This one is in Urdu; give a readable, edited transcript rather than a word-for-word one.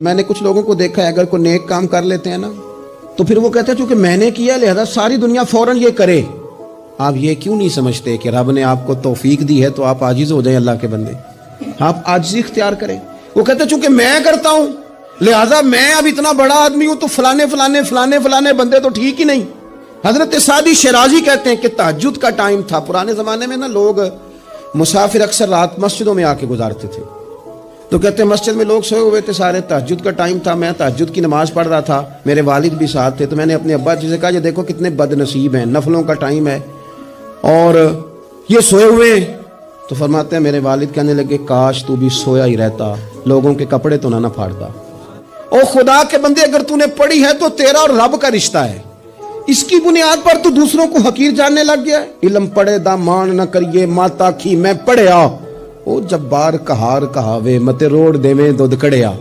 میں نے کچھ لوگوں کو دیکھا ہے اگر کوئی نیک کام کر لیتے ہیں نا تو پھر وہ کہتے ہیں چونکہ میں نے کیا لہذا ساری دنیا فوراً یہ کرے۔ آپ یہ کیوں نہیں سمجھتے کہ رب نے آپ کو توفیق دی ہے تو آپ عاجز ہو جائیں اللہ کے بندے، آپ عاجزی اختیار کریں۔ وہ کہتے ہیں چونکہ میں کرتا ہوں لہذا میں اب اتنا بڑا آدمی ہوں تو فلانے بندے تو ٹھیک ہی نہیں۔ حضرت سعدی شیرازی کہتے ہیں کہ تہجد کا ٹائم تھا، پرانے زمانے میں نا لوگ مسافر اکثر رات مسجدوں میں آ کے گزارتے تھے، تو کہتے ہیں مسجد میں لوگ سوئے ہوئے تھے سارے، تہجد کا ٹائم تھا، میں تہجد کی نماز پڑھ رہا تھا، میرے والد بھی ساتھ تھے، تو میں نے اپنے ابا جی سے کہا یہ دیکھو کتنے بد نصیب ہیں، نفلوں کا ٹائم ہے اور یہ سوئے ہوئے ہیں۔ تو فرماتے ہیں میرے والد کہنے لگے کاش تو بھی سویا ہی رہتا، لوگوں کے کپڑے تو نہ پھاڑتا۔ او خدا کے بندے اگر تو نے پڑھی ہے تو تیرا اور رب کا رشتہ ہے، اس کی بنیاد پر تو دوسروں کو حقیر جاننے لگ گیا ہے۔ علم پڑھے دا مان نہ کریے ماتا کی میں پڑھیا، او جبار کہار کہاوے متے روڑ دے میں دودھ کڑیا۔